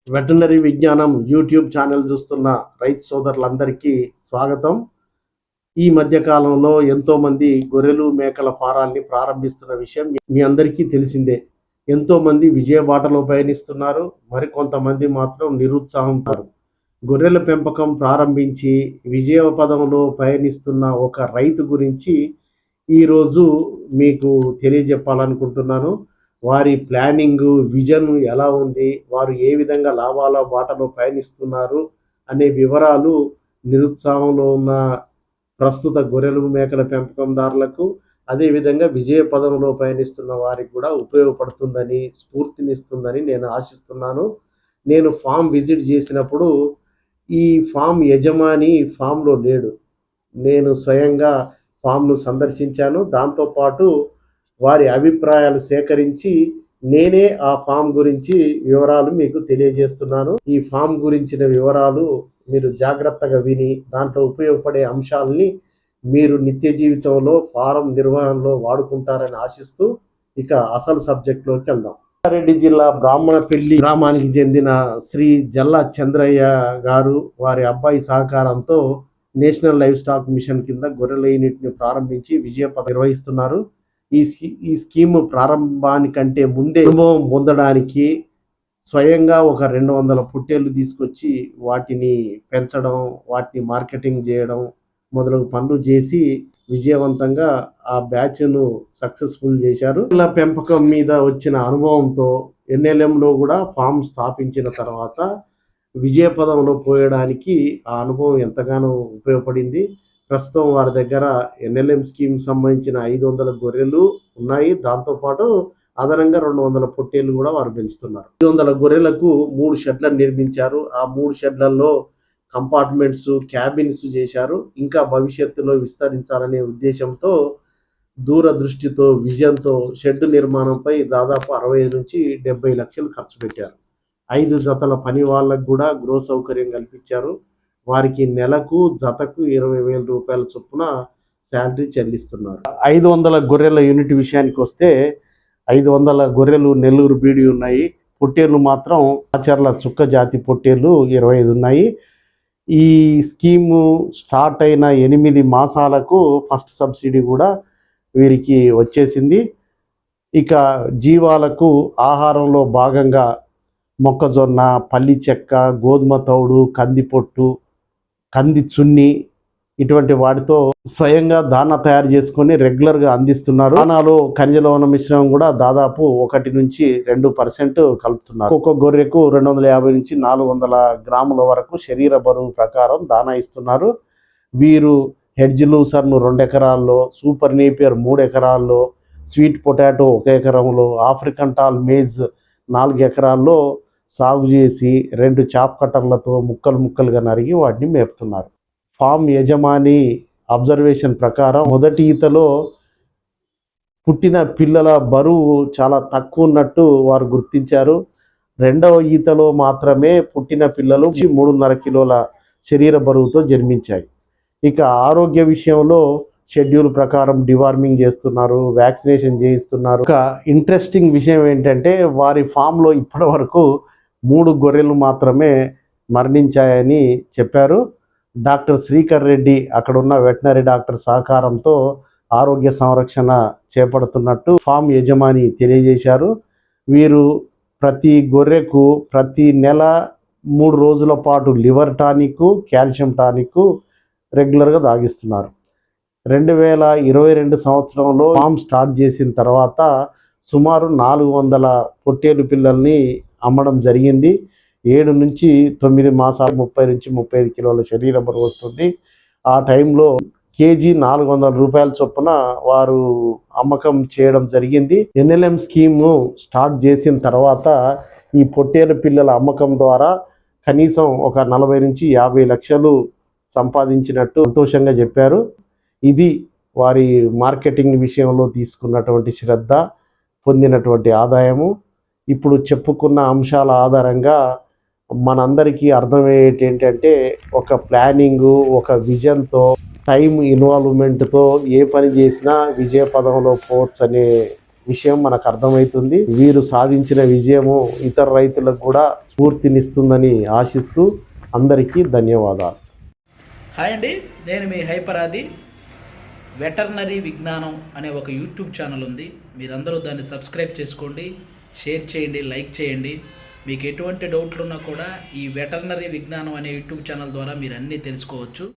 Veterinary విజ్ఞానం YouTube channel చూస్తున్న రైతు సోదరులందరికీ స్వాగతం. ఈ మధ్య కాలంలో ఎంతో మంది గొర్రెలు మేకల ఫారాల్ని ప్రారంభిస్తున్న విషయం మీ అందరికీ తెలిసిందే. ఎంతో మంది విజయ బాటలో పయనిస్తున్నారు, మరికొంతమంది మాత్రం నిరుత్సాహంతో. గొర్రెల పెంపకం ప్రారంభించి విజయ పదంలో పయనిస్తున్న ఒక రైతు గురించి ఈరోజు మీకు తెలియజెప్పాలనుకుంటున్నాను. వారి ప్లానింగ్, విజన్ ఎలా ఉంది, వారు ఏ విధంగా లాభాల బాటలో పయనిస్తున్నారు అనే వివరాలు నిరుత్సాహంలో ఉన్న ప్రస్తుత గొర్రెలు మేకల పెంపకందారులకు, అదేవిధంగా విజయ పదంలో పయనిస్తున్న వారికి కూడా ఉపయోగపడుతుందని, స్ఫూర్తినిస్తుందని నేను ఆశిస్తున్నాను. నేను ఫామ్ విజిట్ చేసినప్పుడు ఈ ఫామ్ యజమాని ఫామ్లో లేడు. నేను స్వయంగా ఫామ్ను సందర్శించాను. దాంతోపాటు వారి అభిప్రాయాలు సేకరించి నేనే ఆ ఫామ్ గురించి వివరాలు మీకు తెలియజేస్తున్నాను. ఈ ఫామ్ గురించిన వివరాలు మీరు జాగ్రత్తగా విని దాంట్లో ఉపయోగపడే అంశాలని మీరు నిత్య జీవితంలో ఫారం నిర్వహణలో వాడుకుంటారని ఆశిస్తూ ఇక అసలు సబ్జెక్ట్లోకి వెళ్దాం. రంగారెడ్డి జిల్లా బ్రాహ్మణపల్లి గ్రామానికి చెందిన శ్రీ జల్లా చంద్రయ్య గారు వారి అబ్బాయి సహకారంతో నేషనల్ లైవ్ స్టాక్ మిషన్ కింద గొర్రెల యూనిట్ని ప్రారంభించి విజయపథం నిర్వహిస్తున్నారు. ఈ స్కీమ్ ప్రారంభానికంటే ముందే అనుభవం పొందడానికి స్వయంగా ఒక 200 పుట్టేళ్ళు తీసుకొచ్చి వాటిని పెంచడం, వాటిని మార్కెటింగ్ చేయడం మొదలగు పనులు చేసి విజయవంతంగా ఆ బ్యాచ్ను సక్సెస్ఫుల్ చేశారు. ఇలా పెంపకం మీద వచ్చిన అనుభవంతో ఎన్ఎల్ఎంలో కూడా ఫామ్ స్థాపించిన తర్వాత విజయపదంలో పోయడానికి ఆ అనుభవం ఎంతగానో ఉపయోగపడింది. ప్రస్తుతం వారి దగ్గర ఎన్ఎల్ఎం స్కీమ్ సంబంధించిన 500 గొర్రెలు ఉన్నాయి. దాంతోపాటు అదనంగా 200 పొట్టేళ్ళు కూడా వారు పెంచుతున్నారు. 500 గొర్రెలకు 3 షెడ్లను నిర్మించారు. ఆ 3 షెడ్లలో కంపార్ట్మెంట్స్, క్యాబిన్స్ చేశారు. ఇంకా భవిష్యత్తులో విస్తరించాలనే ఉద్దేశంతో, దూరదృష్టితో, విజన్తో షెడ్ నిర్మాణంపై దాదాపు 65 నుంచి 70 లక్షలు ఖర్చు పెట్టారు. 5 జతల పని వాళ్ళకు కూడా గృహ సౌకర్యం కల్పించారు. వారికి నెలకు జతకు 20,000 రూపాయల చొప్పున శాలరీ చెల్లిస్తున్నారు. 500 గొర్రెల యూనిట్ విషయానికి వస్తే 500 గొర్రెలు నెల్లూరు బీడి ఉన్నాయి. పొట్టేళ్ళు మాత్రం ఆచర్ల చుక్క జాతి పొట్టేళ్ళు 25 ఉన్నాయి. ఈ స్కీము స్టార్ట్ అయిన 8 మాసాలకు ఫస్ట్ సబ్సిడీ కూడా వీరికి వచ్చేసింది. ఇక జీవాలకు ఆహారంలో భాగంగా మొక్కజొన్న, పల్లి చెక్క, గోధుమ తౌడు, కందిపొట్టు, కంది చున్ని ఇటువంటి వాటితో స్వయంగా దానా తయారు చేసుకొని రెగ్యులర్గా అందిస్తున్నారు. దానాలో ఖనిజ లవణ మిశ్రమం కూడా దాదాపు 1 నుంచి 2% కలుపుతున్నారు. ఒక్కొక్క గొర్రెకు 250 నుంచి 400 గ్రాముల వరకు శరీర బరువు ప్రకారం దానా ఇస్తున్నారు. వీరు హెడ్జ్ లూసర్ను 2 ఎకరాల్లో, సూపర్ నేపియర్ 3 ఎకరాల్లో, స్వీట్ పొటాటో 1 ఎకరంలో, ఆఫ్రికన్ టాల్ మేజ్ 4 ఎకరాల్లో సాగు చేసి 2 చాప్ కట్టర్లతో ముక్కలుగా నరిగి వాటిని మేపుతున్నారు. ఫామ్ యజమాని అబ్జర్వేషన్ ప్రకారం మొదటి ఈతలో పుట్టిన పిల్లల బరువు చాలా తక్కువ ఉన్నట్టు వారు గుర్తించారు. రెండవ ఈతలో మాత్రమే పుట్టిన పిల్లలు 3.5 కిలోల శరీర బరువుతో జన్మించాయి. ఇక ఆరోగ్య విషయంలో షెడ్యూల్ ప్రకారం డివార్మింగ్ చేస్తున్నారు, వ్యాక్సినేషన్ చేయిస్తున్నారు. ఒక ఇంట్రెస్టింగ్ విషయం ఏంటంటే వారి ఫామ్లో ఇప్పటి వరకు 3 గొర్రెలు మాత్రమే మరణించాయని చెప్పారు. డాక్టర్ శ్రీకర్ రెడ్డి అక్కడున్న వెటనరీ డాక్టర్ సహకారంతో ఆరోగ్య సంరక్షణ చేపడుతున్నట్టు ఫామ్ యజమాని తెలియజేశారు. వీరు ప్రతి గొర్రెకు ప్రతి నెల 3 రోజుల పాటు లివర్ టానిక్, కాల్షియం టానిక్ రెగ్యులర్గా తాగిస్తున్నారు. 2022 సంవత్సరంలో ఫామ్ స్టార్ట్ చేసిన తర్వాత సుమారు 400 పొట్టేలు పిల్లల్ని అమ్మడం జరిగింది. 7 నుంచి 9 మాసాలు 30 నుంచి 35 కిలోల శరీర బరువు వస్తుంది. ఆ టైంలో కేజీ 400 రూపాయల చొప్పున వారు అమ్మకం చేయడం జరిగింది. ఎన్ఎల్ఎం స్కీము స్టార్ట్ చేసిన తర్వాత ఈ పొట్టేలు పిల్లల అమ్మకం ద్వారా కనీసం ఒక 40 నుంచి 50 లక్షలు సంపాదించినట్టు సంతోషంగా చెప్పారు. ఇది వారి మార్కెటింగ్ విషయంలో తీసుకున్నటువంటి శ్రద్ధ, పొందినటువంటి ఆదాయము. ఇప్పుడు చెప్పుకున్న అంశాల ఆధారంగా మనందరికీ అర్థమయ్యేటి ఏంటంటే ఒక ప్లానింగు, ఒక విజన్తో, టైం ఇన్వాల్వ్మెంట్తో ఏ పని చేసినా విజయ పదంలో పోవచ్చు అనే విషయం మనకు అర్థమవుతుంది. వీరు సాధించిన విజయము ఇతర రైతులకు కూడా స్ఫూర్తినిస్తుందని ఆశిస్తూ అందరికీ ధన్యవాదాలు. హాయ్ అండి, నేను మీ హైపరాది. వెటర్నరీ విజ్ఞానం అనే ఒక యూట్యూబ్ ఛానల్ ఉంది. మీరందరూ దాన్ని సబ్స్క్రైబ్ చేసుకోండి, షేర్ చేయండి, లైక్ చేయండి. మీకు ఎటువంటి డౌట్లు ఉన్నా కూడా ఈ వెటర్నరీ విజ్ఞానం అనే యూట్యూబ్ ఛానల్ ద్వారా మీరు అన్నీ తెలుసుకోవచ్చు.